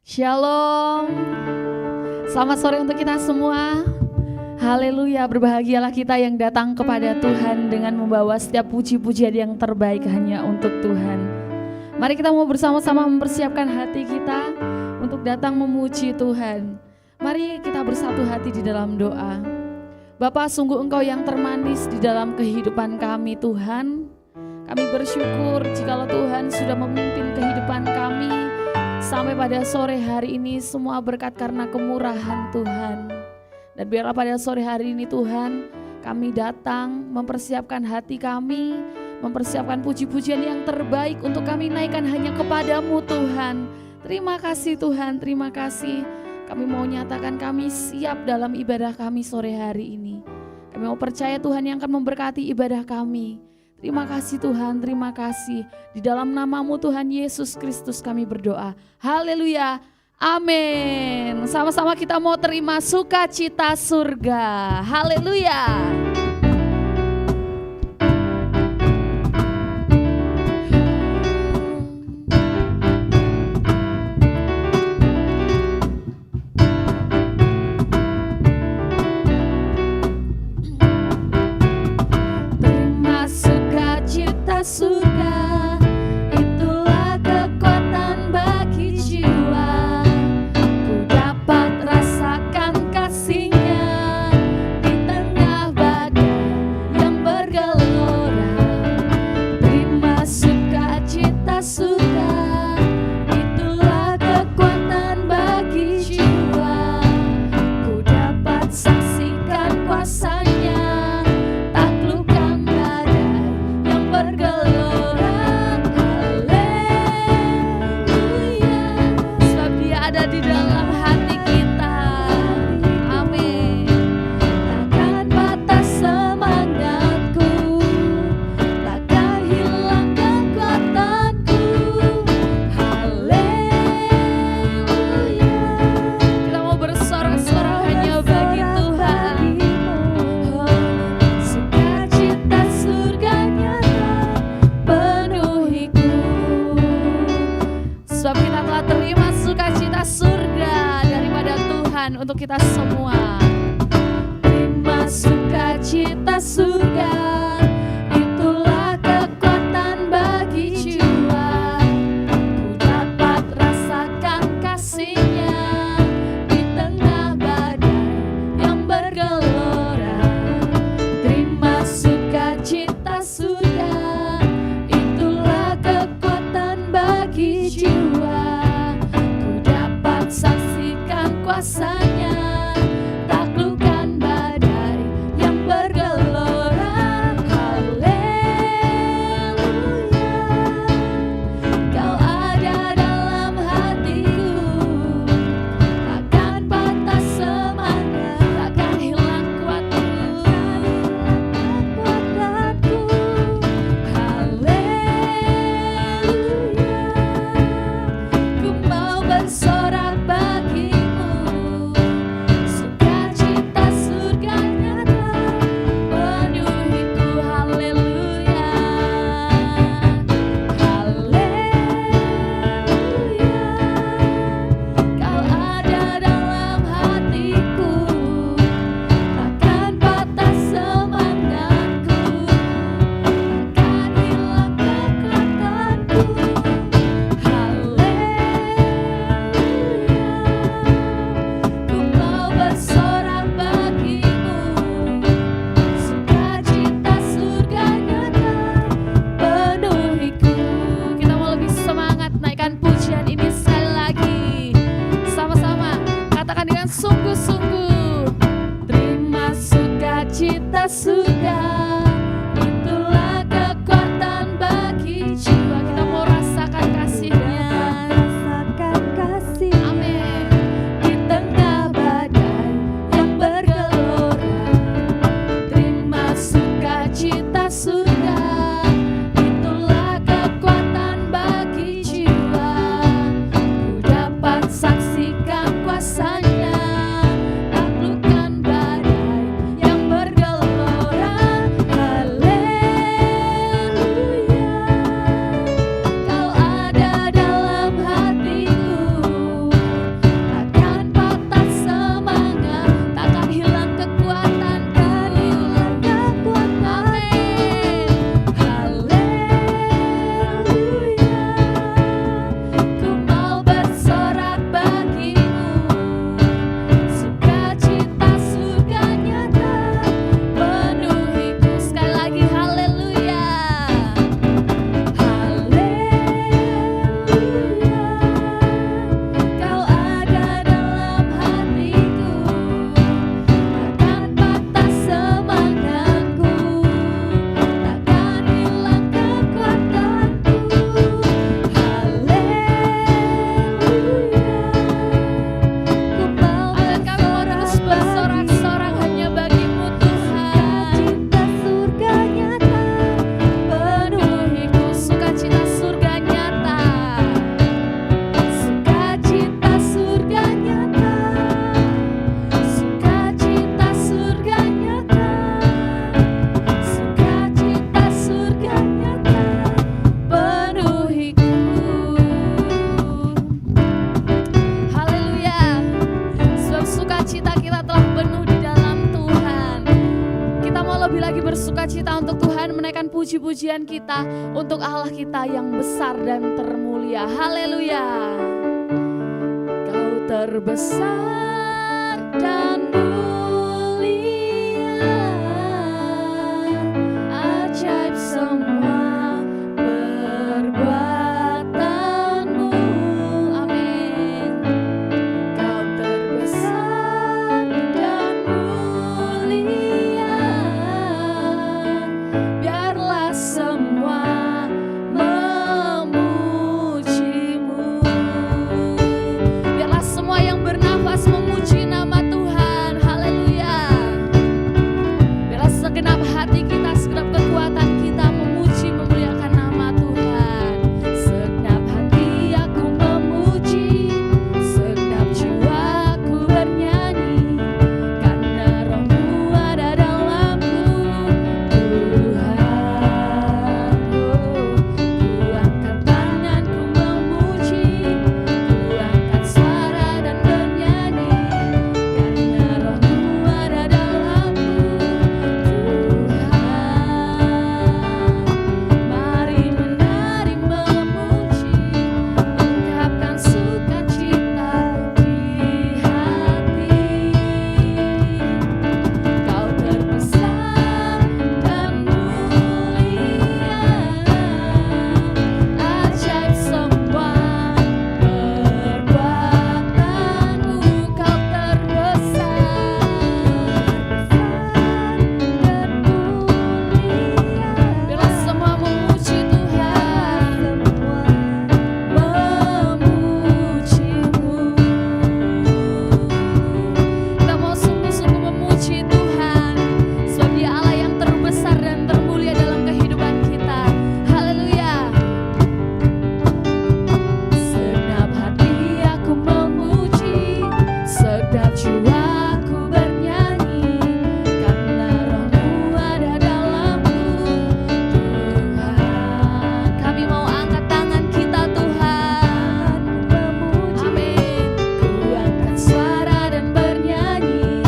Shalom. Selamat sore untuk kita semua. Haleluya, berbahagialah kita yang datang kepada Tuhan dengan membawa setiap puji-pujian yang terbaik hanya untuk Tuhan. Mari kita mau bersama-sama mempersiapkan hati kita untuk datang memuji Tuhan. Mari kita bersatu hati di dalam doa. Bapa, sungguh Engkau yang termanis di dalam kehidupan kami Tuhan. Kami bersyukur jikalau Tuhan sudah memimpin kehidupan kami sampai pada sore hari ini, semua berkat karena kemurahan Tuhan. Dan biarlah pada sore hari ini Tuhan, kami datang mempersiapkan hati kami, mempersiapkan puji-pujian yang terbaik untuk kami naikkan hanya kepadamu Tuhan. Terima kasih Tuhan, terima kasih. Kami mau nyatakan kami siap dalam ibadah kami sore hari ini. Kami mau percaya Tuhan yang akan memberkati ibadah kami. Terima kasih Tuhan, terima kasih. Di dalam namamu Tuhan Yesus Kristus kami berdoa. Haleluya, amin. Sama-sama kita mau terima sukacita surga. Haleluya. Surga, itulah kekuatan bagi jiwa. Ku dapat rasakan kasih-Nya di tengah badai yang bergelora. Terima sukacita surga, itulah kekuatan bagi jiwa. Ku dapat saksikan kuasa-Nya, taklukkan badai yang bergelora. Untuk kita semua, terima sukacita surga, itulah kekuatan bagi jiwa. Ku dapat rasakan kasih-Nya di tengah badai yang bergelora. Terima sukacita surga, itulah kekuatan bagi jiwa. Ku dapat saksikan kuasa-Nya, taklukkan badai yang bergelora. pujian kita untuk Allah kita yang besar dan termulia. Haleluya. Kau terbesar dan mulia, ajaib semua perbuatanmu. Amin. Kau terbesar dan mulia, biarlah semua memujimu. Biarlah semua yang bernafas memuji nama Tuhan. Haleluya. Biarlah segenap hati kita, segenap kekuatan kita memuji, memuliakan nama Tuhan. Segenap hati aku memuji, segenap jiwaku bernyanyi, karena Roh-Mu ada dalamku, Tuhan. Ku angkat tanganku memuji, ku angkat suara dan bernyanyi, karena Roh-Mu ada dalamku, Tuhan. Mari menari memuji, ungkapkan sukacita di hati. Kau terbesar dan mulia, ajaib semua perbuatanmu. Kau terbesar dan mulia. Biarlah semua memuji Tuhan, memujimu. Kita mau sungguh-sungguh memuji Tuhan, sebab Dia Allah yang terbesar dan termulia dalam kehidupan kita. Haleluya. Segenap hati aku memuji, segenap jiwaku bernyanyi, karena Roh-Mu ada dalamku, Tuhan. Kami mau angkat tangan kita Tuhan, memuji. Amin. Ku angkat suara dan bernyanyi,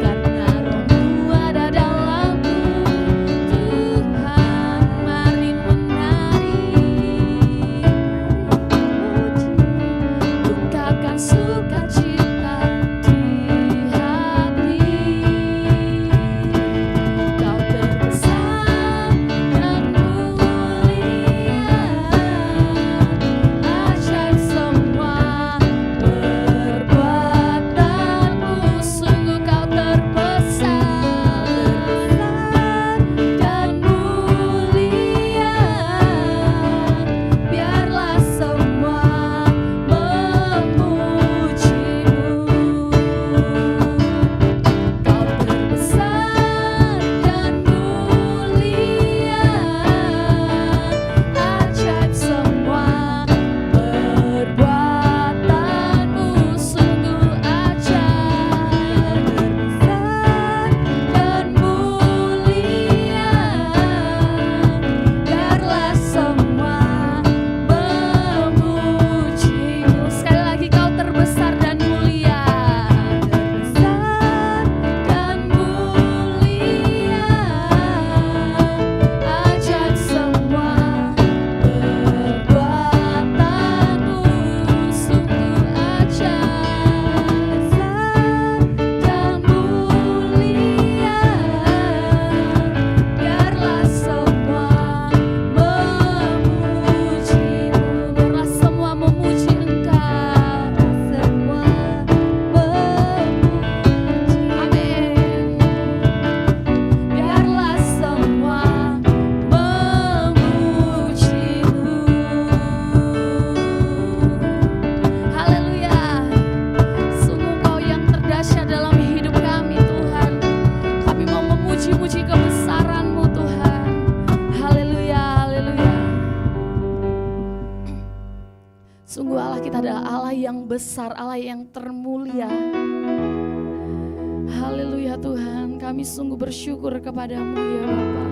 karena Roh-Mu ada dalamku, Tuhan. Mari menari, ungkapkan sukacita di hati. Kau terbesar dan mulia, ajaib semua perbuatanmu. Sungguh Kau terbesar dan mulia, biarlah semua memujimu. Kau terbesar dan mulia, ajaib semua perbuatanmu. Sungguh ajaib, terbesar dan mulia, biarlah semua memujimu. Sekali lagi, Kau terbesar dan mulia, terbesar dan mulia, ajaib semua perbuatanmu. Sungguh ajaib, dan mulia, biarlah semua memujimu. Biarlah semua memuji Engkau, semua memuji. Amin. Biarlah semua memujimu. Haleluya. Sungguh Engkau yang terdahsyat dalam hidup kami Tuhan. Kami mau memuji-muji kebesaran-Mu Tuhan. Haleluya, haleluya. Sungguh Allah kita adalah Allah yang besar, Allah yang termulia. Haleluya Tuhan, kami sungguh bersyukur kepadamu ya Bapa.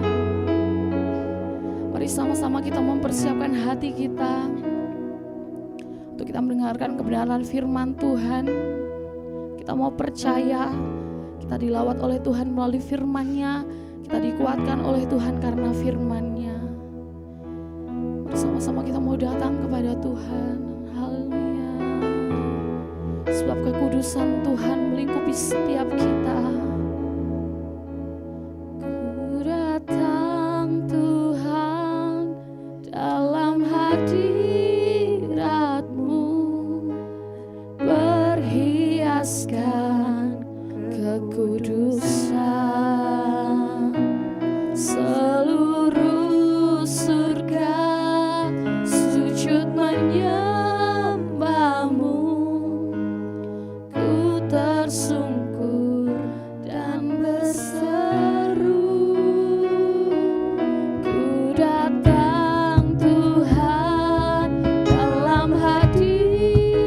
Mari sama-sama kita mempersiapkan hati kita untuk kita mendengarkan kebenaran firman Tuhan. Kita mau percaya, kita dilawat oleh Tuhan melalui firman-Nya, kita dikuatkan oleh Tuhan karena firman-Nya. Sama-sama kita mau datang kepada Tuhan. Haleluya. Sebab kekudusan Tuhan melingkupi setiap kita. Ku datang Tuhan dalam hadirat-Mu, berhiaskan kekudusan. Seluruh surga sujud menyembah-Mu, ku tersungkur dan berseru. Ku datang Tuhan dalam hadirat-Mu,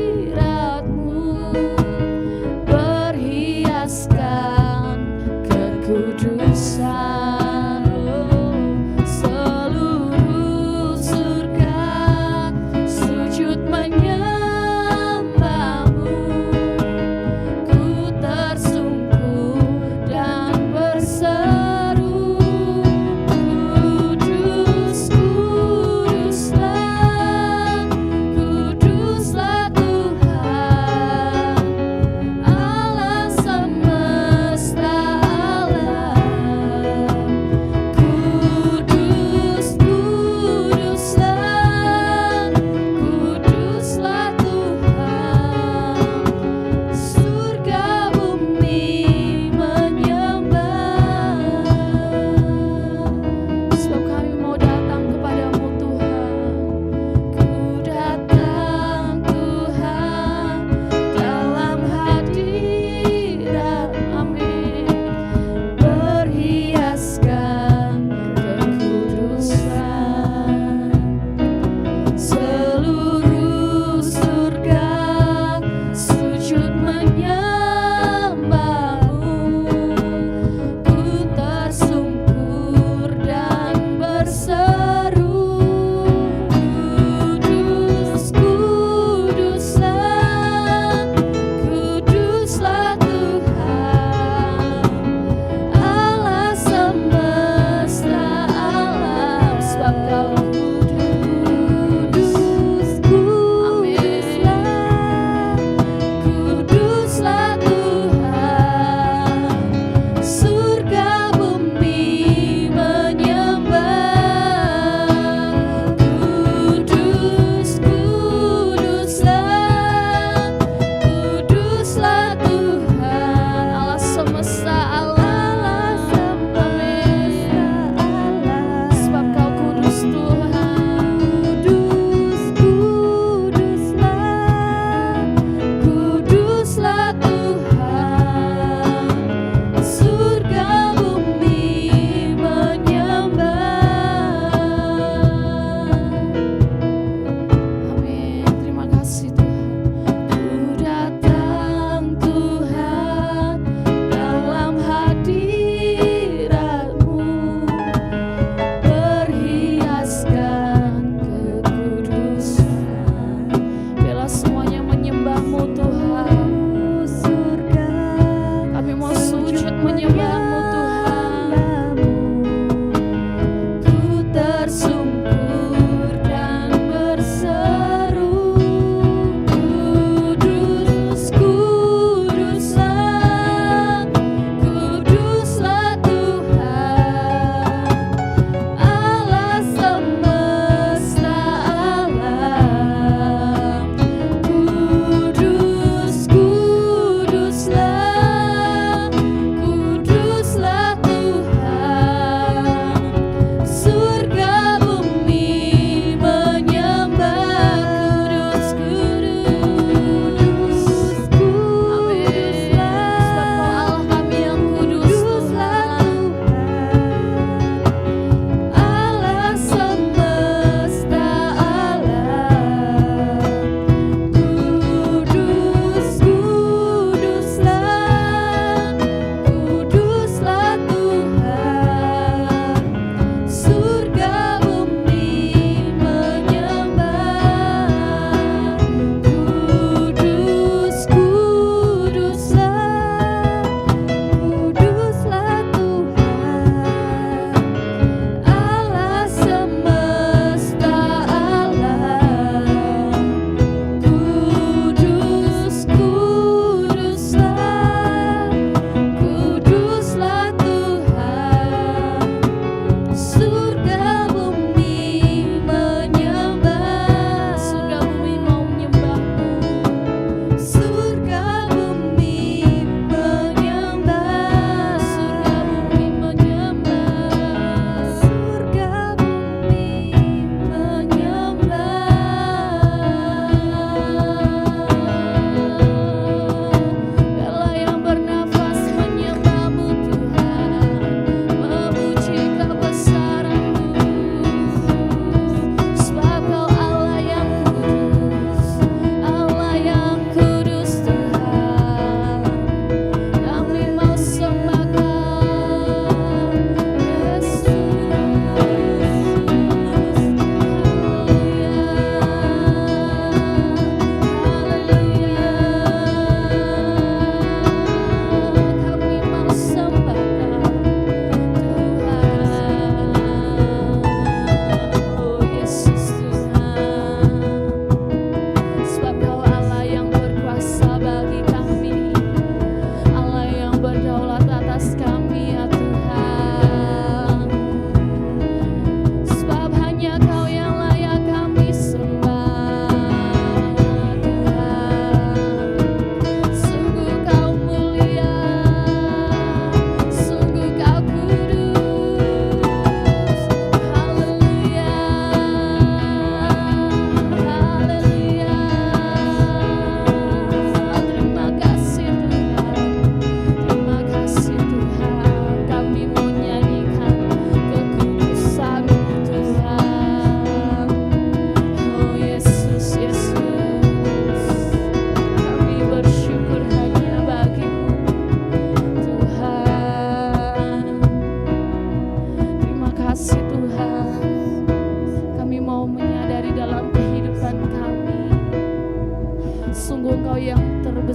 berhiaskan kekudusan. Seluruh surga sujud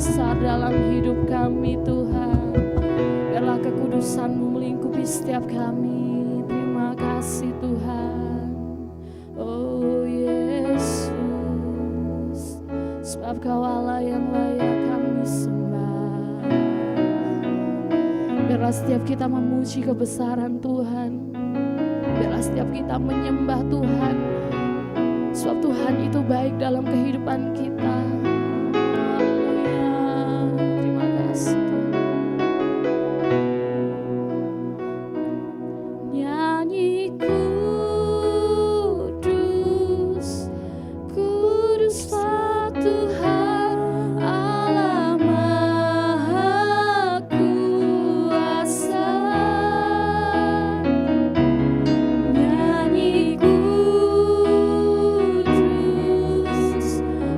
besar dalam hidup kami Tuhan. Biarlah kekudusan-Mu melingkupi setiap kami. Terima kasih Tuhan. Oh Yesus, sebab Kau Allah yang layak kami sembah. Biarlah setiap kita memuji kebesaran Tuhan. Biarlah setiap kita menyembah Tuhan, sebab Tuhan itu baik dalam kehidupan kita. Haleluya. Terima kasih Tuhan. Nyanyi kudus, kuduslah Tuhan Allah Maha Kuasa. Nyanyi kudus,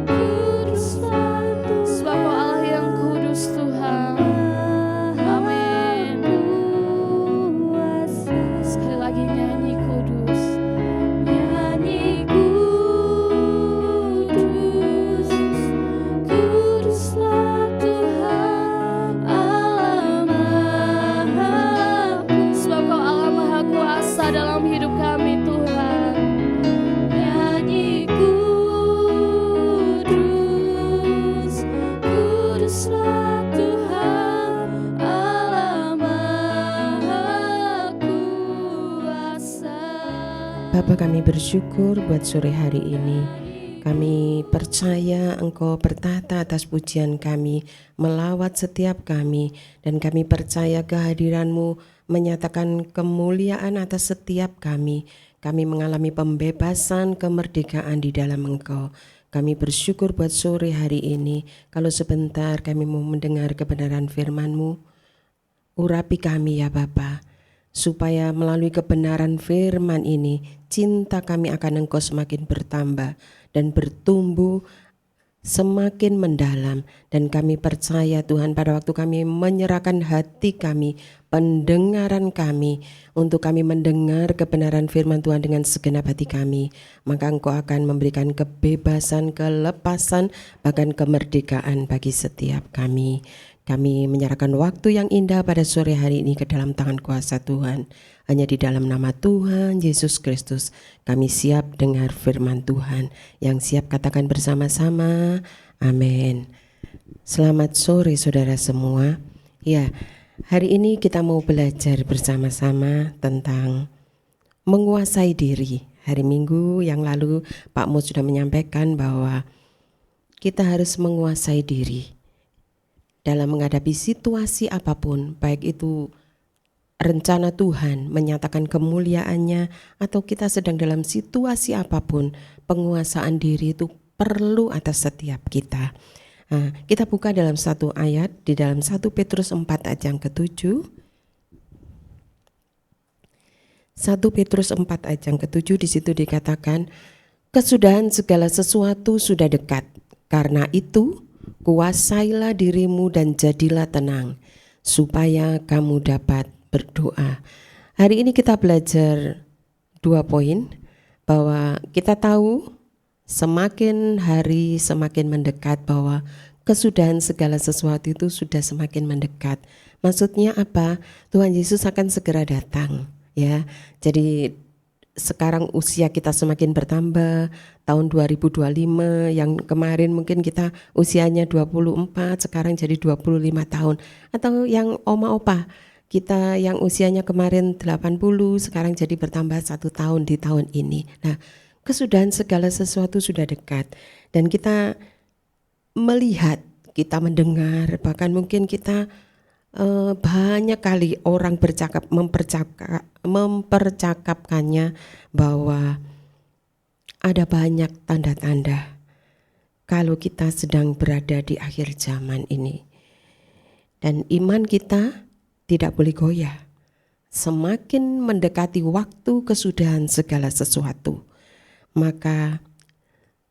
kuduslah Tuhan, sebab Kau Allah yang kudus Tuhan. Amin. Sekali lagi nyanyi kudus. Nyanyi kudus, kuduslah Tuhan Allah Maha Kuasa. Sebab Kau Allah Maha Kuasa dalam hidup kami Tuhan. Nyanyi kudus, kuduslah Tuhan Allah Maha Kuasa. Bapa, kami bersyukur buat sore hari ini. Kami percaya Engkau bertahta atas pujian kami, melawat setiap kami, dan kami percaya kehadiran-Mu menyatakan kemuliaan atas setiap kami. Kami mengalami pembebasan, kemerdekaan di dalam Engkau. Kami bersyukur buat sore hari ini. Kalau sebentar kami mau mendengar kebenaran firman-Mu, urapi kami ya Bapa, supaya melalui kebenaran firman ini, cinta kami akan Engkau semakin bertambah dan bertumbuh semakin mendalam. Dan kami percaya Tuhan, pada waktu kami menyerahkan hati kami, pendengaran kami, untuk kami mendengar kebenaran firman Tuhan dengan segenap hati kami, maka Engkau akan memberikan kebebasan, kelepasan, bahkan kemerdekaan bagi setiap kami. Kami menyerahkan waktu yang indah pada sore hari ini ke dalam tangan kuasa Tuhan. Hanya di dalam nama Tuhan Yesus Kristus kami siap dengar firman Tuhan. Yang siap katakan bersama-sama, amin. Selamat sore saudara semua. Ya, hari ini kita mau belajar bersama-sama tentang menguasai diri. Hari Minggu yang lalu Pak Mo sudah menyampaikan bahwa kita harus menguasai diri dalam menghadapi situasi apapun, baik itu rencana Tuhan menyatakan kemuliaannya atau kita sedang dalam situasi apapun, penguasaan diri itu perlu atas setiap kita. Nah, kita buka dalam satu ayat di dalam 1 Petrus 4 ayat yang ke-7. 1 Petrus 4 ayat yang ke-7, di situ dikatakan, kesudahan segala sesuatu sudah dekat. Karena itu kuasailah dirimu dan jadilah tenang, supaya kamu dapat berdoa. Hari ini kita belajar 2 poin, bahwa kita tahu semakin hari semakin mendekat, bahwa kesudahan segala sesuatu itu sudah semakin mendekat. Maksudnya apa? Tuhan Yesus akan segera datang, ya. Jadi sekarang usia kita semakin bertambah. Tahun 2025 yang kemarin mungkin kita usianya 24, sekarang jadi 25 tahun. Atau yang oma opa, kita yang usianya kemarin 80, sekarang jadi bertambah 1 tahun di tahun ini. Nah, kesudahan segala sesuatu sudah dekat. Dan kita melihat, kita mendengar, bahkan mungkin kita banyak kali orang mempercakapkannya bahwa ada banyak tanda-tanda kalau kita sedang berada di akhir zaman ini. Dan iman kita tidak boleh goyah. Semakin mendekati waktu kesudahan segala sesuatu, maka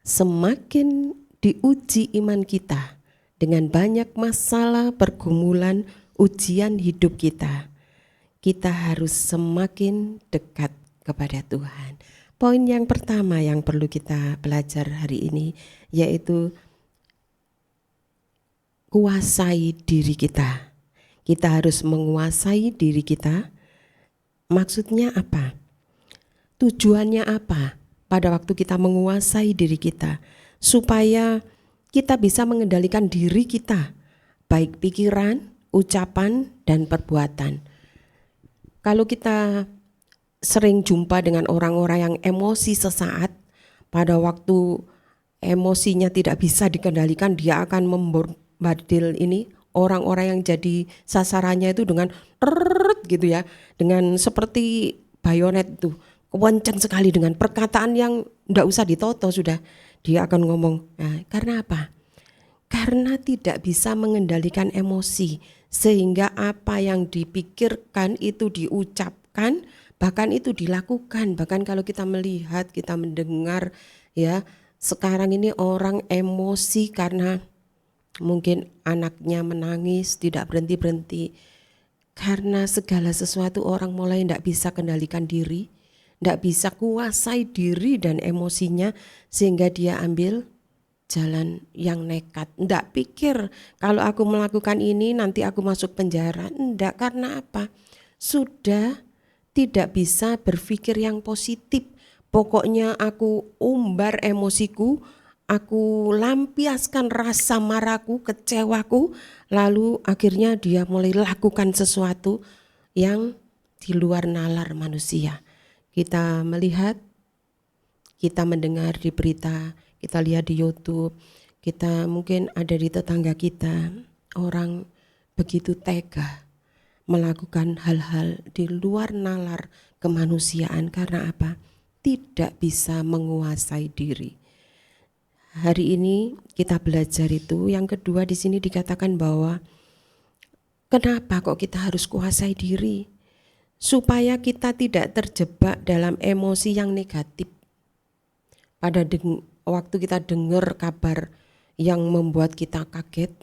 semakin diuji iman kita dengan banyak masalah, pergumulan, ujian hidup kita. Kita harus semakin dekat kepada Tuhan. Poin yang pertama yang perlu kita belajar hari ini yaitu kuasai diri kita. Kita harus menguasai diri kita. Maksudnya apa? Tujuannya apa? Pada waktu kita menguasai diri kita, supaya kita bisa mengendalikan diri kita, baik pikiran, ucapan, dan perbuatan. Kalau kita sering jumpa dengan orang-orang yang emosi sesaat, pada waktu emosinya tidak bisa dikendalikan, dia akan membombardir ini orang-orang yang jadi sasarannya itu dengan gitu ya, dengan seperti bayonet itu, kencang sekali dengan perkataan yang enggak usah ditoto sudah. Dia akan ngomong, nah, karena apa? Karena tidak bisa mengendalikan emosi, sehingga apa yang dipikirkan itu diucapkan, bahkan itu dilakukan. Bahkan kalau kita melihat, kita mendengar ya, sekarang ini orang emosi karena mungkin anaknya menangis tidak berhenti-berhenti. Karena segala sesuatu orang mulai tidak bisa kendalikan diri, tidak bisa kuasai diri dan emosinya, sehingga dia ambil jalan yang nekat. Tidak pikir kalau aku melakukan ini nanti aku masuk penjara. Tidak, karena apa? Sudah tidak bisa berpikir yang positif. Pokoknya aku umbar emosiku, aku lampiaskan rasa marahku, kecewaku, lalu akhirnya dia mulai lakukan sesuatu yang di luar nalar manusia. Kita melihat, kita mendengar di berita, kita lihat di YouTube, kita mungkin ada di tetangga kita, orang begitu tega melakukan hal-hal di luar nalar kemanusiaan. Karena apa? Tidak bisa menguasai diri. Hari ini kita belajar itu. Yang kedua, di sini dikatakan bahwa kenapa kok kita harus kuasai diri? Supaya kita tidak terjebak dalam emosi yang negatif. Pada waktu kita dengar kabar yang membuat kita kaget,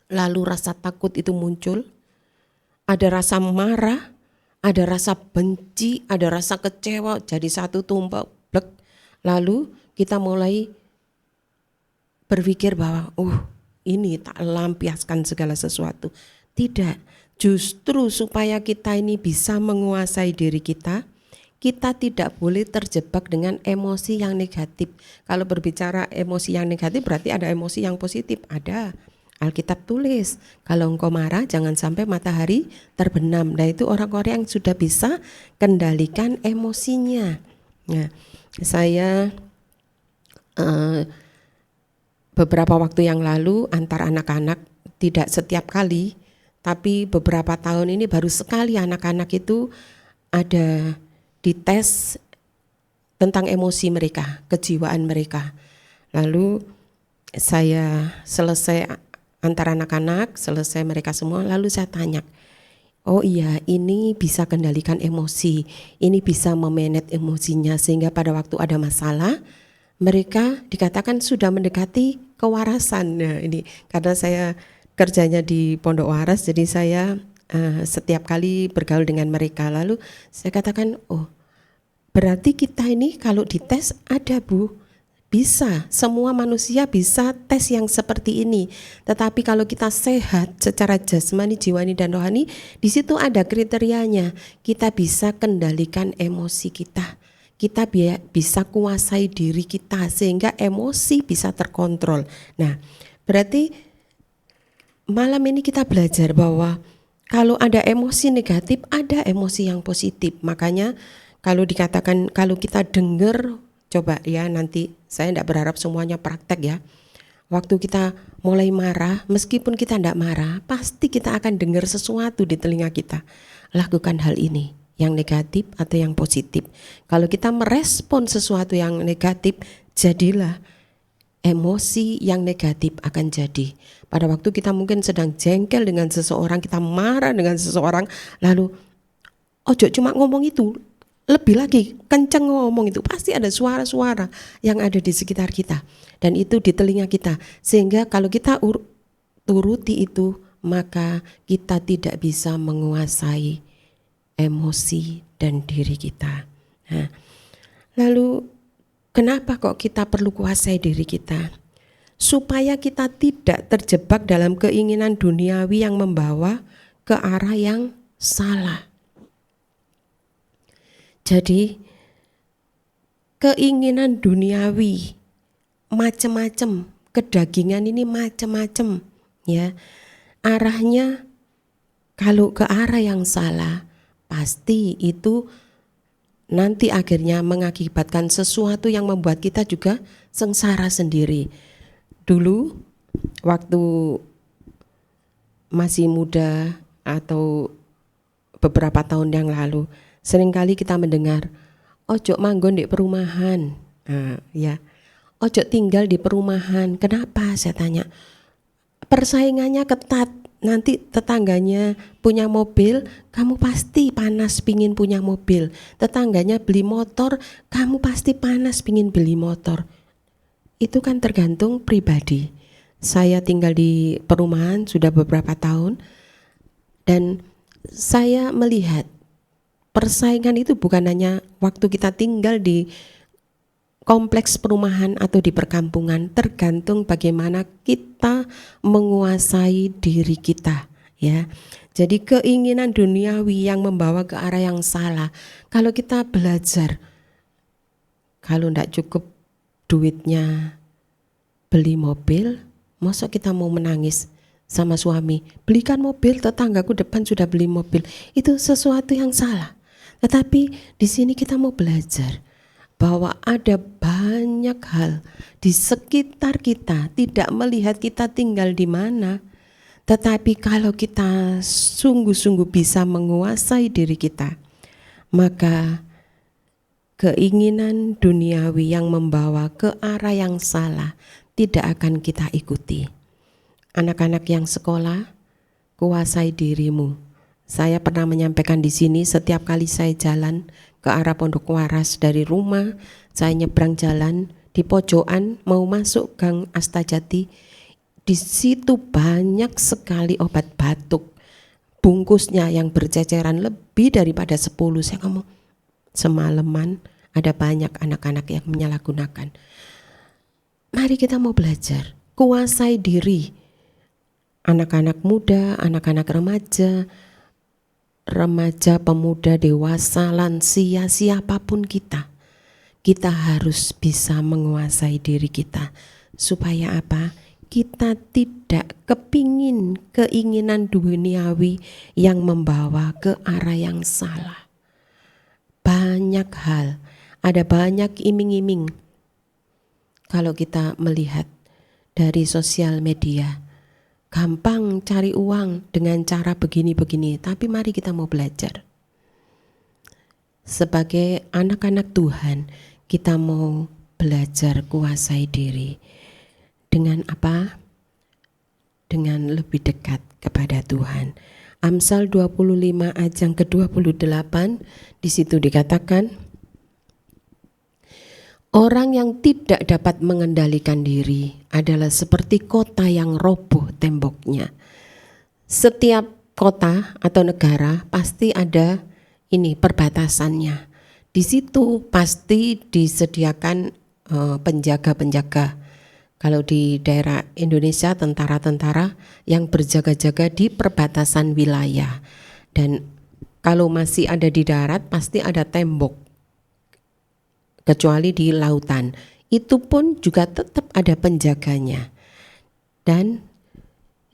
lalu rasa takut itu muncul, ada rasa marah, ada rasa benci, ada rasa kecewa, jadi satu tumpuk blek. Lalu kita mulai berpikir bahwa ini tak lampiaskan segala sesuatu. Tidak, justru supaya kita ini bisa menguasai diri kita, kita tidak boleh terjebak dengan emosi yang negatif. Kalau berbicara emosi yang negatif berarti ada emosi yang positif, ada. Alkitab tulis, kalau engkau marah jangan sampai matahari terbenam. Nah, itu orang-orang yang sudah bisa kendalikan emosinya. Nah, saya beberapa waktu yang lalu antar anak-anak, tidak setiap kali, tapi beberapa tahun ini baru sekali anak-anak itu ada dites tentang emosi mereka, kejiwaan mereka. Lalu saya selesai antar anak-anak, selesai mereka semua, lalu saya tanya, oh iya, ini bisa kendalikan emosi, ini bisa memanage emosinya, sehingga pada waktu ada masalah mereka dikatakan sudah mendekati kewarasan. Nah, ini karena saya kerjanya di Pondok Waras, jadi saya setiap kali bergaul dengan mereka. Lalu saya katakan, oh berarti kita ini kalau dites ada Bu, bisa, semua manusia bisa tes yang seperti ini. Tetapi kalau kita sehat secara jasmani, jiwani, dan rohani, di situ ada kriterianya. Kita bisa kendalikan emosi kita. Kita bisa kuasai diri kita sehingga emosi bisa terkontrol. Nah, berarti malam ini kita belajar bahwa kalau ada emosi negatif, ada emosi yang positif. Makanya kalau dikatakan, kalau kita dengar, coba ya, nanti saya tidak berharap semuanya praktek ya. Waktu kita mulai marah, meskipun kita tidak marah, pasti kita akan dengar sesuatu di telinga kita. Lakukan hal ini, yang negatif atau yang positif. Kalau kita merespon sesuatu yang negatif, jadilah emosi yang negatif akan jadi. Pada waktu kita mungkin sedang jengkel dengan seseorang, kita marah dengan seseorang, lalu ojo cuma ngomong itu, lebih lagi kenceng ngomong itu, pasti ada suara-suara yang ada di sekitar kita dan itu di telinga kita, sehingga kalau kita turuti itu maka kita tidak bisa menguasai emosi dan diri kita. Nah, lalu kenapa kok kita perlu kuasai diri kita? supaya kita tidak terjebak dalam keinginan duniawi yang membawa ke arah yang salah. Jadi keinginan duniawi macam-macam, kedagingan ini macam-macam ya. Arahnya kalau ke arah yang salah, pasti itu nanti akhirnya mengakibatkan sesuatu yang membuat kita juga sengsara sendiri. Dulu waktu masih muda atau beberapa tahun yang lalu, seringkali kita mendengar, ojo manggon di perumahan, ya, ojo tinggal di perumahan. Kenapa? Saya tanya. Persaingannya ketat. Nanti tetangganya punya mobil, kamu pasti panas pingin punya mobil. Tetangganya beli motor, kamu pasti panas pingin beli motor. Itu kan tergantung pribadi. Saya tinggal di perumahan sudah beberapa tahun, dan saya melihat persaingan itu bukan hanya waktu kita tinggal di kompleks perumahan atau di perkampungan, tergantung bagaimana kita menguasai diri kita ya. Jadi keinginan duniawi yang membawa ke arah yang salah. Kalau kita belajar, kalau tidak cukup duitnya beli mobil, masa kita mau menangis sama suami, belikan mobil, tetanggaku depan sudah beli mobil. Itu sesuatu yang salah. Tetapi di sini kita mau belajar bahwa ada banyak hal di sekitar kita, tidak melihat kita tinggal di mana, tetapi kalau kita sungguh-sungguh bisa menguasai diri kita, maka keinginan duniawi yang membawa ke arah yang salah tidak akan kita ikuti. Anak-anak yang sekolah, kuasai dirimu. Saya pernah menyampaikan di sini, setiap kali saya jalan ke arah Pondok Waras dari rumah, saya nyebrang jalan di pojokan mau masuk Gang Astajati. Di situ banyak sekali obat batuk, bungkusnya yang berceceran lebih daripada 10. Saya ngomong, semalaman ada banyak anak-anak yang menyalahgunakan. Mari kita mau belajar, kuasai diri. Anak-anak muda, anak-anak remaja, pemuda, dewasa, lansia, siapapun kita harus bisa menguasai diri kita. Supaya apa? Kita tidak keinginan duniawi yang membawa ke arah yang salah. Banyak hal, ada banyak iming-iming. Kalau kita melihat dari sosial media, gampang cari uang dengan cara begini-begini, tapi mari kita mau belajar. Sebagai anak-anak Tuhan, kita mau belajar kuasai diri. Dengan apa? Dengan lebih dekat kepada Tuhan. Amsal 25 ayat yang ke-28, di situ dikatakan, orang yang tidak dapat mengendalikan diri adalah seperti kota yang roboh temboknya. Setiap kota atau negara pasti ada ini perbatasannya. Di situ pasti disediakan penjaga-penjaga. Kalau di daerah Indonesia, tentara-tentara yang berjaga-jaga di perbatasan wilayah. Dan kalau masih ada di darat pasti ada tembok. Kecuali di lautan, itu pun juga tetap ada penjaganya. Dan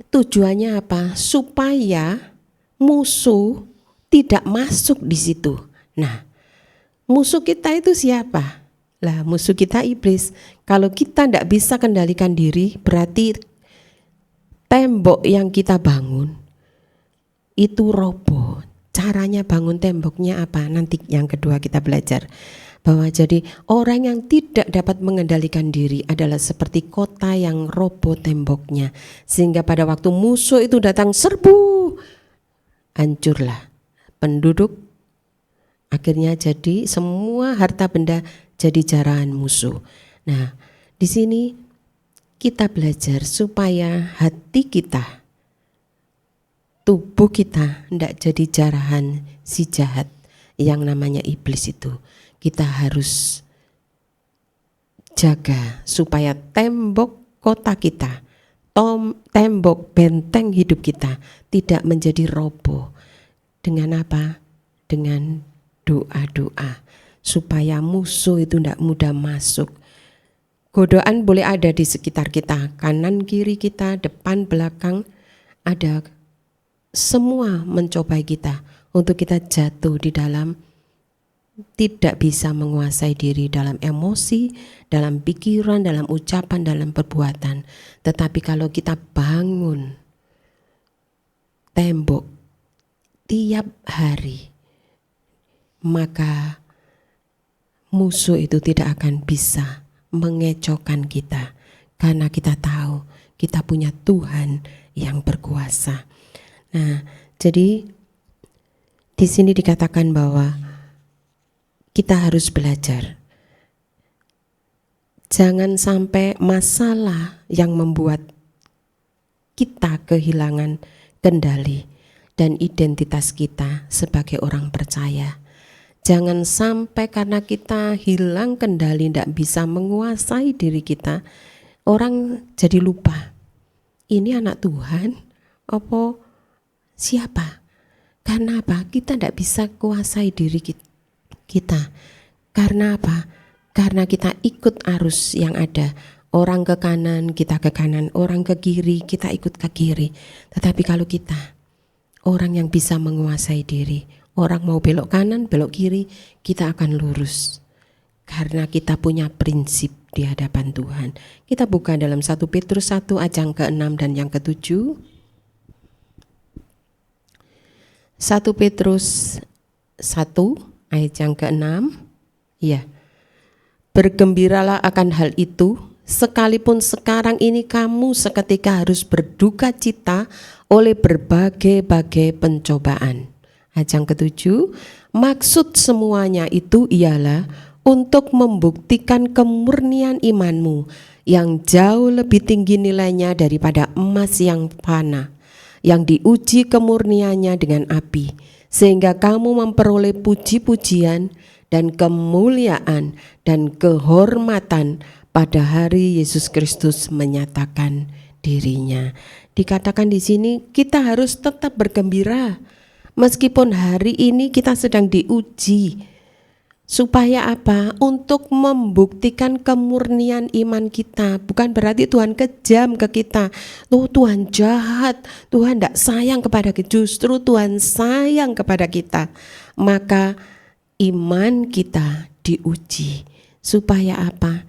tujuannya apa? Supaya musuh tidak masuk di situ. Nah, musuh kita itu siapa? Lah, musuh kita iblis. Kalau kita tidak bisa kendalikan diri, berarti tembok yang kita bangun itu roboh. Caranya bangun temboknya apa? Nanti yang kedua kita belajar. Bahwa jadi orang yang tidak dapat mengendalikan diri adalah seperti kota yang roboh temboknya, sehingga pada waktu musuh itu datang serbu, hancurlah penduduk. Akhirnya jadi semua harta benda jadi jarahan musuh. Nah, di sini kita belajar supaya hati kita, tubuh kita tidak jadi jarahan si jahat yang namanya iblis itu. Kita harus jaga supaya tembok kota kita, tembok benteng hidup kita tidak menjadi roboh. Dengan apa? Dengan doa-doa, supaya musuh itu tidak mudah masuk. Godaan boleh ada di sekitar kita, kanan kiri kita, depan belakang, ada semua mencobai kita untuk kita jatuh di dalam tidak bisa menguasai diri dalam emosi, dalam pikiran, dalam ucapan, dalam perbuatan. Tetapi kalau kita bangun tembok tiap hari, maka musuh itu tidak akan bisa mengecohkan kita, karena kita tahu kita punya Tuhan yang berkuasa. Nah, jadi di sini dikatakan bahwa kita harus belajar. Jangan sampai masalah yang membuat kita kehilangan kendali dan identitas kita sebagai orang percaya. Jangan sampai karena kita hilang kendali, tidak bisa menguasai diri kita, orang jadi lupa. Ini anak Tuhan, apa siapa? Karena apa? Kita tidak bisa kuasai diri kita. Karena apa? Karena kita ikut arus yang ada. Orang ke kanan, kita ke kanan. Orang ke kiri, kita ikut ke kiri. Tetapi kalau kita orang yang bisa menguasai diri, orang mau belok kanan, belok kiri, kita akan lurus. Karena kita punya prinsip di hadapan Tuhan. Kita buka dalam 1 Petrus 1 ayat yang ke-6 dan yang ke-7. 1 Petrus 1 ayat yang ke-6. Ya. Bergembiralah akan hal itu, sekalipun sekarang ini kamu seketika harus berduka cita oleh berbagai-bagai pencobaan. Ayat yang ke-7, maksud semuanya itu ialah untuk membuktikan kemurnian imanmu yang jauh lebih tinggi nilainya daripada emas yang fana, yang diuji kemurniannya dengan api, sehingga kamu memperoleh puji-pujian dan kemuliaan dan kehormatan pada hari Yesus Kristus menyatakan dirinya. Dikatakan di sini kita harus tetap bergembira meskipun hari ini kita sedang diuji. Supaya apa? Untuk membuktikan kemurnian iman kita. Bukan berarti Tuhan kejam ke kita. Tuhan jahat, Tuhan tidak sayang kepada kita. Justru Tuhan sayang kepada kita. Maka iman kita diuji. Supaya apa?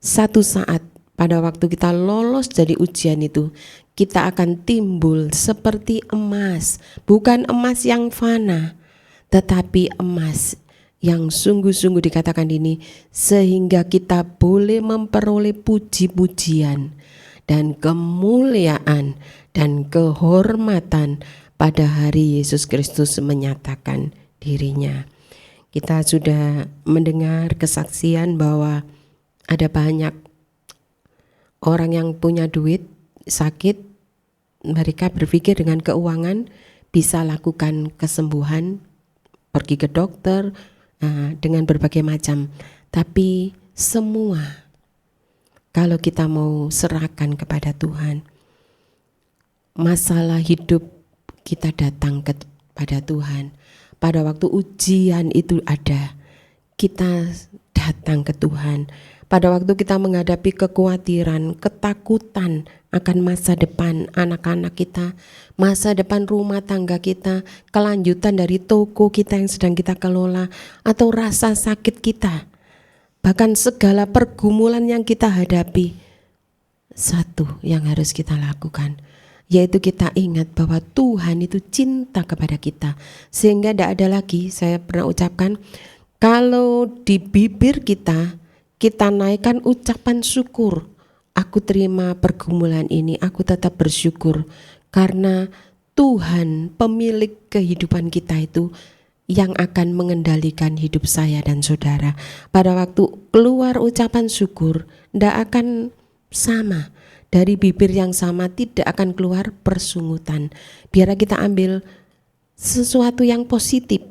Satu saat pada waktu kita lolos dari ujian itu, kita akan timbul seperti emas. Bukan emas yang fana, tetapi emas yang sungguh-sungguh dikatakan ini, sehingga kita boleh memperoleh puji-pujian dan kemuliaan dan kehormatan pada hari Yesus Kristus menyatakan dirinya. Kita sudah mendengar kesaksian bahwa ada banyak orang yang punya duit, sakit, mereka berpikir dengan keuangan bisa lakukan kesembuhan, pergi ke dokter, dengan berbagai macam. Tapi semua kalau kita mau serahkan kepada Tuhan, masalah hidup kita datang kepada Tuhan. Pada waktu ujian itu ada, kita datang ke Tuhan. Pada waktu kita menghadapi kekhawatiran, ketakutan akan masa depan anak-anak kita, masa depan rumah tangga kita, kelanjutan dari toko kita yang sedang kita kelola, atau rasa sakit kita, bahkan segala pergumulan yang kita hadapi, satu yang harus kita lakukan, yaitu kita ingat bahwa Tuhan itu cinta kepada kita. Sehingga tidak ada lagi, saya pernah ucapkan, kalau di bibir kita naikkan ucapan syukur, aku terima pergumulan ini, aku tetap bersyukur. Karena Tuhan pemilik kehidupan kita itu yang akan mengendalikan hidup saya dan saudara. Pada waktu keluar ucapan syukur, tidak akan sama. Dari bibir yang sama tidak akan keluar persungutan. Biar kita ambil sesuatu yang positif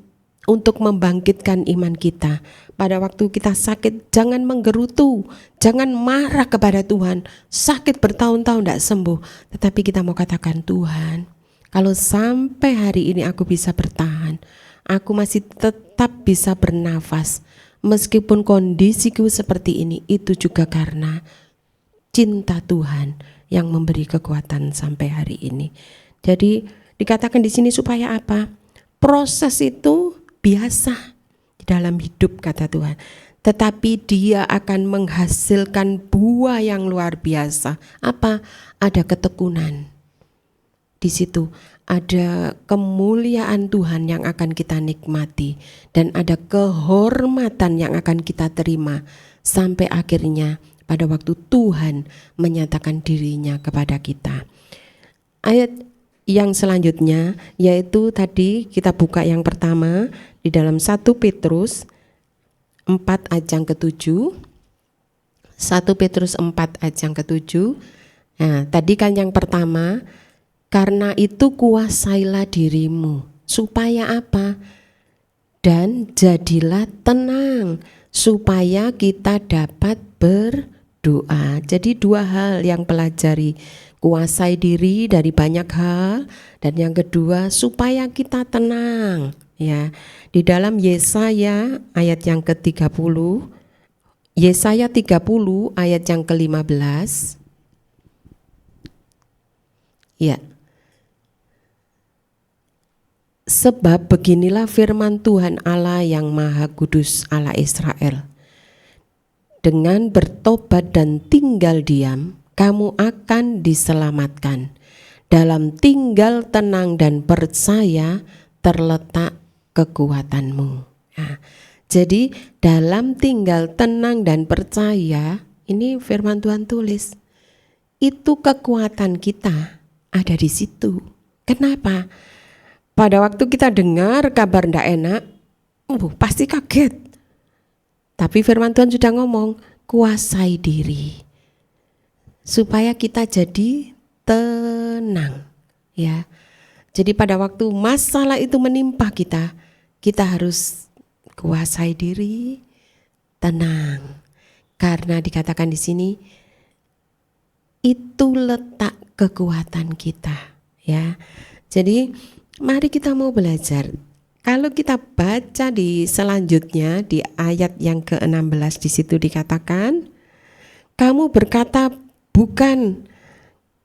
untuk membangkitkan iman kita. pada waktu kita sakit, jangan menggerutu, jangan marah kepada Tuhan. Sakit bertahun-tahun tidak sembuh, tetapi kita mau katakan, Tuhan, kalau sampai hari ini aku bisa bertahan, aku masih tetap bisa bernafas, meskipun kondisiku seperti ini, itu juga karena cinta Tuhan yang memberi kekuatan sampai hari ini. Jadi dikatakan di sini supaya apa? Proses itu biasa di dalam hidup, kata Tuhan. Tetapi dia akan menghasilkan buah yang luar biasa. Apa? Ada ketekunan. Di situ ada kemuliaan Tuhan yang akan kita nikmati, dan ada kehormatan yang akan kita terima sampai akhirnya pada waktu Tuhan menyatakan dirinya kepada kita. Ayat yang selanjutnya yaitu tadi kita buka yang pertama di dalam 1 Petrus 4 ayat yang ke-7. 1 Petrus 4 ayat yang ke-7. Nah, tadi kan yang pertama, karena itu kuasailah dirimu. Supaya apa? Dan jadilah tenang, supaya kita dapat berdoa. Jadi dua hal yang pelajari. Kuasai diri dari banyak hal, dan yang kedua supaya kita tenang. Ya, di dalam Yesaya ayat yang ke-30, Yesaya 30 ayat yang ke-15. Ya. Sebab beginilah firman Tuhan Allah yang Maha Kudus, Allah Israel. Dengan bertobat dan tinggal diam, kamu akan diselamatkan. Dalam tinggal tenang dan percaya terletak kekuatanmu. Nah, jadi dalam tinggal tenang dan percaya, ini firman Tuhan tulis, itu kekuatan kita ada di situ. Kenapa? Pada waktu kita dengar kabar tidak enak, pasti kaget. Tapi firman Tuhan sudah ngomong, kuasai diri. Supaya kita jadi tenang. Ya. Jadi pada waktu masalah itu menimpa kita, kita harus kuasai diri, tenang. Karena dikatakan di sini, itu letak kekuatan kita. Ya. Jadi mari kita mau belajar. Kalau kita baca di selanjutnya di ayat yang ke-16, di situ dikatakan, kamu berkata, bukan,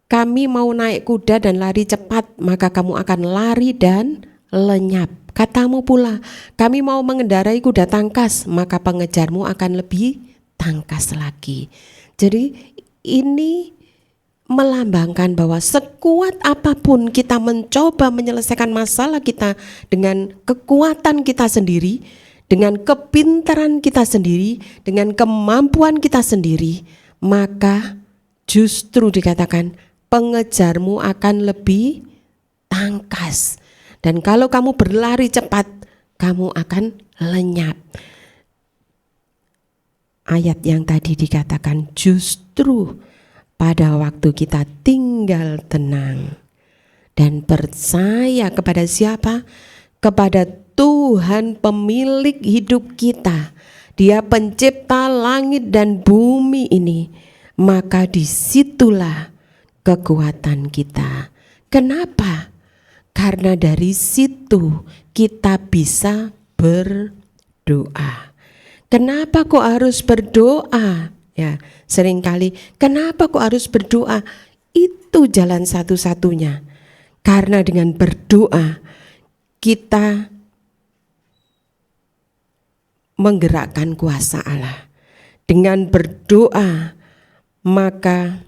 kami mau naik kuda dan lari cepat, maka kamu akan lari dan lenyap. Katamu pula, kami mau mengendarai kuda tangkas, maka pengejarmu akan lebih tangkas lagi. Jadi ini melambangkan bahwa sekuat apapun kita mencoba menyelesaikan masalah kita dengan kekuatan kita sendiri, dengan kepintaran kita sendiri, dengan kemampuan kita sendiri, maka justru dikatakan pengejarmu akan lebih tangkas. Dan kalau kamu berlari cepat, kamu akan lenyap. Ayat yang tadi dikatakan justru pada waktu kita tinggal tenang dan percaya kepada siapa? Kepada Tuhan pemilik hidup kita. Dia pencipta langit dan bumi ini. Maka disitulah kekuatan kita. Kenapa? Karena dari situ kita bisa berdoa. Kenapa kok harus berdoa? Ya, seringkali kenapa kok harus berdoa? Itu jalan satu-satunya. Karena dengan berdoa kita menggerakkan kuasa Allah. Dengan berdoa maka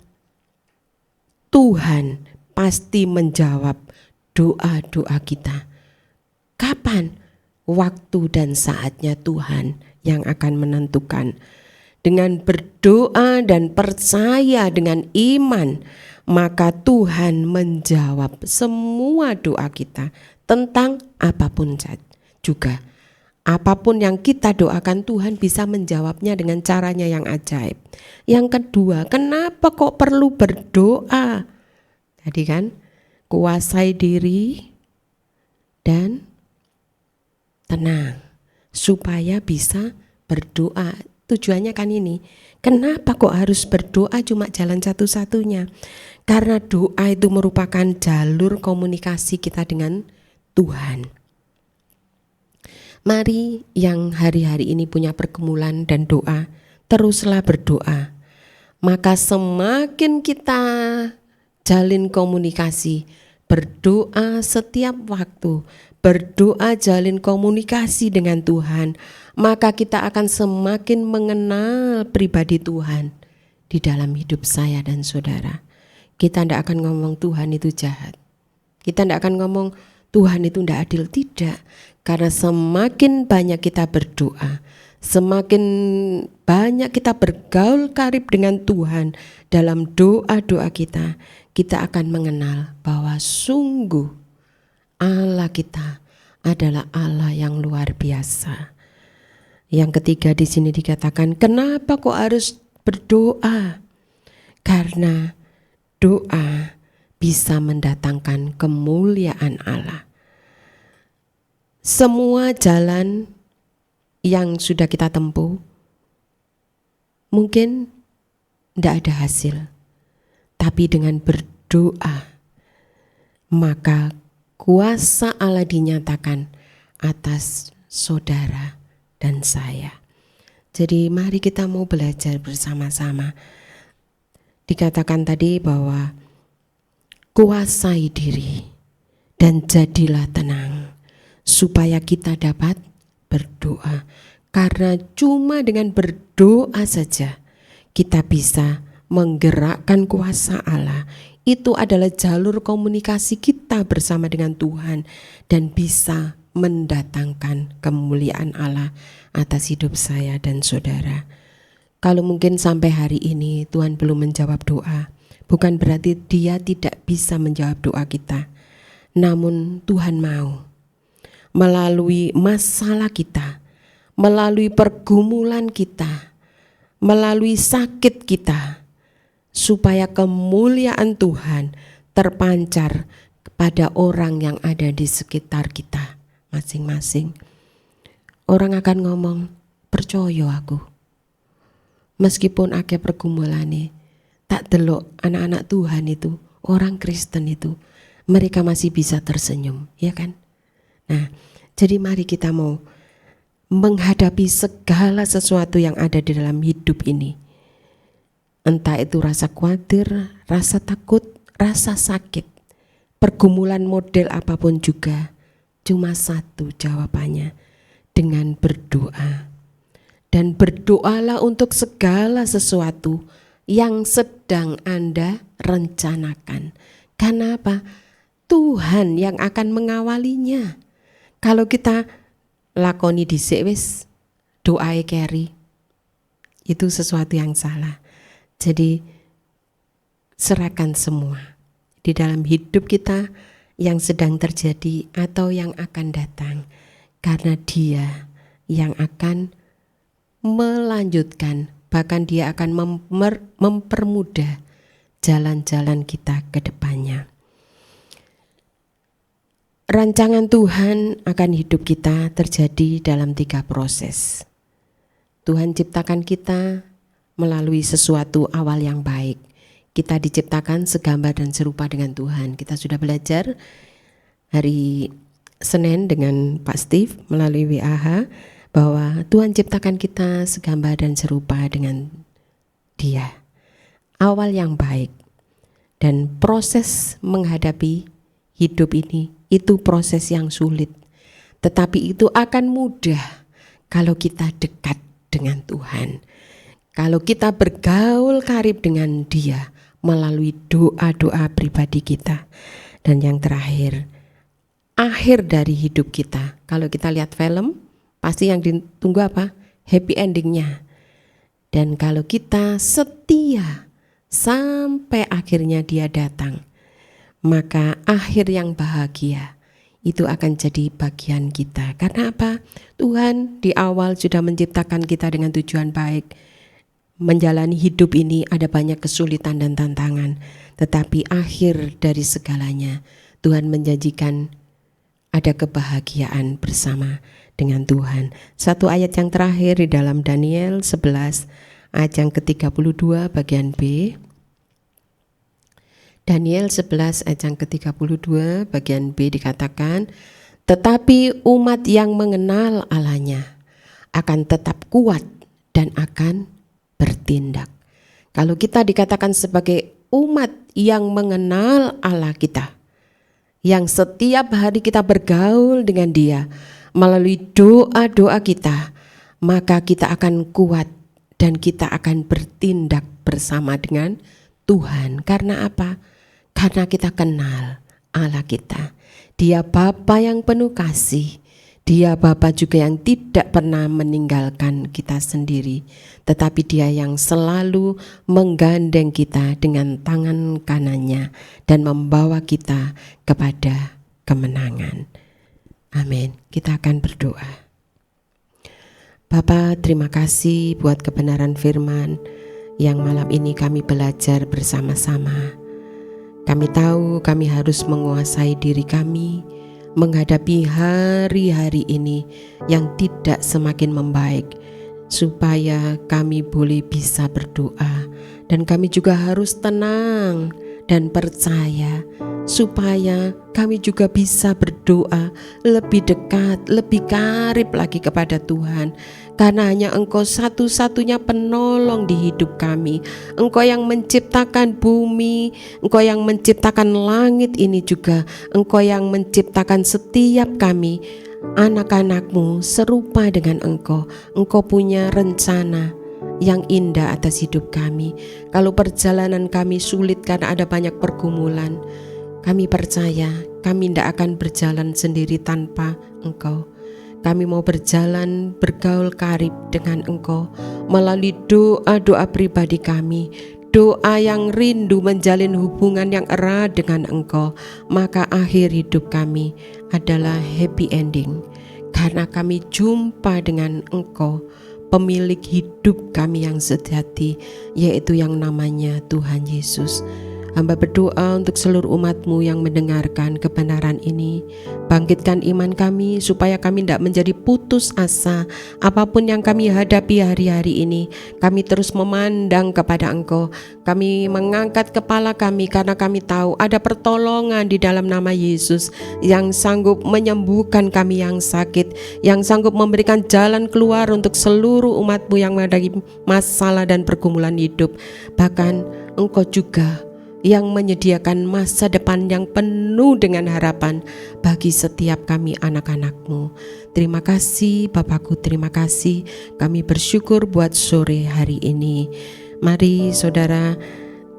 Tuhan pasti menjawab doa-doa kita. Kapan? Waktu dan saatnya Tuhan yang akan menentukan. Dengan berdoa dan percaya dengan iman, maka Tuhan menjawab semua doa kita tentang apapun juga. Apapun yang kita doakan, Tuhan bisa menjawabnya dengan caranya yang ajaib. Yang kedua, kenapa kok perlu berdoa? Tadi kan, kuasai diri dan tenang supaya bisa berdoa. Tujuannya kan ini. Kenapa kok harus berdoa cuma jalan satu-satunya? Karena doa itu merupakan jalur komunikasi kita dengan Tuhan. Mari yang hari-hari ini punya pergumulan dan doa, teruslah berdoa. Maka semakin kita jalin komunikasi, berdoa setiap waktu, berdoa jalin komunikasi dengan Tuhan, maka kita akan semakin mengenal pribadi Tuhan di dalam hidup saya dan saudara. Kita tidak akan ngomong Tuhan itu jahat. Kita tidak akan ngomong Tuhan itu tidak adil, tidak. Karena semakin banyak kita berdoa, semakin banyak kita bergaul karib dengan Tuhan dalam doa-doa kita, kita akan mengenal bahwa sungguh Allah kita adalah Allah yang luar biasa. Yang ketiga di sini dikatakan, kenapa kok harus berdoa? Karena doa bisa mendatangkan kemuliaan Allah. Semua jalan yang sudah kita tempuh mungkin tidak ada hasil, tapi dengan berdoa maka kuasa Allah dinyatakan atas saudara dan saya. Jadi mari kita mau belajar bersama-sama. Dikatakan tadi bahwa kuasai diri dan jadilah tenang supaya kita dapat berdoa. Karena cuma dengan berdoa saja kita bisa menggerakkan kuasa Allah. Itu adalah jalur komunikasi kita bersama dengan Tuhan dan bisa mendatangkan kemuliaan Allah atas hidup saya dan saudara. Kalau mungkin sampai hari ini Tuhan belum menjawab doa, bukan berarti Dia tidak bisa menjawab doa kita. Namun Tuhan mau melalui masalah kita, melalui pergumulan kita, melalui sakit kita, supaya kemuliaan Tuhan terpancar kepada orang yang ada di sekitar kita masing-masing. Orang akan ngomong, percaya aku. Meskipun akeh pergumulane, tak delok anak-anak Tuhan itu, orang Kristen itu, mereka masih bisa tersenyum, ya kan? Nah, jadi mari kita mau menghadapi segala sesuatu yang ada di dalam hidup ini. Entah itu rasa khawatir, rasa takut, rasa sakit, pergumulan model apapun juga, cuma satu jawabannya, dengan berdoa. Dan berdoalah untuk segala sesuatu yang sedang Anda rencanakan. Karena apa? Tuhan yang akan mengawalinya. Kalau kita lakoni dhisik wis doae keri, itu sesuatu yang salah. Jadi serahkan semua di dalam hidup kita yang sedang terjadi atau yang akan datang, karena Dia yang akan melanjutkan, bahkan Dia akan mempermudah jalan-jalan kita ke depannya. Rancangan Tuhan akan hidup kita terjadi dalam 3 proses. Tuhan ciptakan kita melalui sesuatu awal yang baik. Kita diciptakan segambar dan serupa dengan Tuhan. Kita sudah belajar hari Senin dengan Pak Steve melalui WAH bahwa Tuhan ciptakan kita segambar dan serupa dengan Dia. Awal yang baik. Dan proses menghadapi hidup ini itu proses yang sulit. Tetapi itu akan mudah kalau kita dekat dengan Tuhan. Kalau kita bergaul karib dengan Dia melalui doa-doa pribadi kita. Dan yang terakhir, akhir dari hidup kita. Kalau kita lihat film, pasti yang ditunggu apa? Happy endingnya. Dan kalau kita setia sampai akhirnya Dia datang, maka akhir yang bahagia itu akan jadi bagian kita. Karena apa? Tuhan di awal sudah menciptakan kita dengan tujuan baik. Menjalani hidup ini ada banyak kesulitan dan tantangan, tetapi akhir dari segalanya Tuhan menjanjikan ada kebahagiaan bersama dengan Tuhan. Satu ayat yang terakhir di dalam Daniel 11 ayat yang ke-32 bagian B. Daniel 11 ayat yang ke-32 bagian B dikatakan, tetapi umat yang mengenal Allahnya akan tetap kuat dan akan bertindak. Kalau kita dikatakan sebagai umat yang mengenal Allah kita, yang setiap hari kita bergaul dengan Dia melalui doa-doa kita, maka kita akan kuat dan kita akan bertindak bersama dengan Tuhan. Karena apa? Karena kita kenal Allah kita. Dia Bapa yang penuh kasih. Dia Bapa juga yang tidak pernah meninggalkan kita sendiri, tetapi Dia yang selalu menggandeng kita dengan tangan kanannya dan membawa kita kepada kemenangan. Amin. Kita akan berdoa. Bapa, terima kasih buat kebenaran firman yang malam ini kami belajar bersama-sama. Kami tahu kami harus menguasai diri kami menghadapi hari-hari ini yang tidak semakin membaik, supaya kami boleh bisa berdoa, dan kami juga harus tenang dan percaya supaya kami juga bisa berdoa lebih dekat, lebih karib lagi kepada Tuhan. Karena hanya Engkau satu-satunya penolong di hidup kami. Engkau yang menciptakan bumi, Engkau yang menciptakan langit ini juga. Engkau yang menciptakan setiap kami, anak-anak-Mu, serupa dengan Engkau. Engkau punya rencana yang indah atas hidup kami. Kalau perjalanan kami sulit karena ada banyak pergumulan, kami percaya kami tidak akan berjalan sendiri tanpa Engkau. Kami mau berjalan bergaul karib dengan Engkau melalui doa-doa pribadi kami, doa yang rindu menjalin hubungan yang erat dengan Engkau. Maka akhir hidup kami adalah happy ending, karena kami jumpa dengan Engkau, pemilik hidup kami yang sejati, yaitu yang namanya Tuhan Yesus. Hamba berdoa untuk seluruh umat-Mu yang mendengarkan kebenaran ini. Bangkitkan iman kami supaya kami tidak menjadi putus asa. Apapun yang kami hadapi hari-hari ini, kami terus memandang kepada Engkau. Kami mengangkat kepala kami karena kami tahu ada pertolongan di dalam nama Yesus yang sanggup menyembuhkan kami yang sakit, yang sanggup memberikan jalan keluar untuk seluruh umat-Mu yang menghadapi masalah dan pergumulan hidup. Bahkan Engkau juga yang menyediakan masa depan yang penuh dengan harapan bagi setiap kami anak-anak-Mu. Terima kasih Bapakku, terima kasih. Kami bersyukur buat sore hari ini. Mari saudara,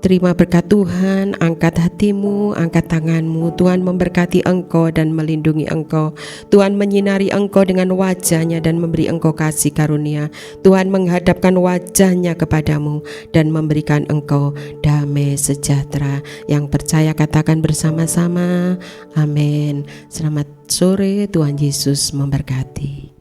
terima berkat Tuhan, angkat hatimu, angkat tanganmu. Tuhan memberkati engkau dan melindungi engkau. Tuhan menyinari engkau dengan wajahnya dan memberi engkau kasih karunia. Tuhan menghadapkan wajahnya kepadamu dan memberikan engkau damai sejahtera. Yang percaya katakan bersama-sama, amin. Selamat sore, Tuhan Yesus memberkati.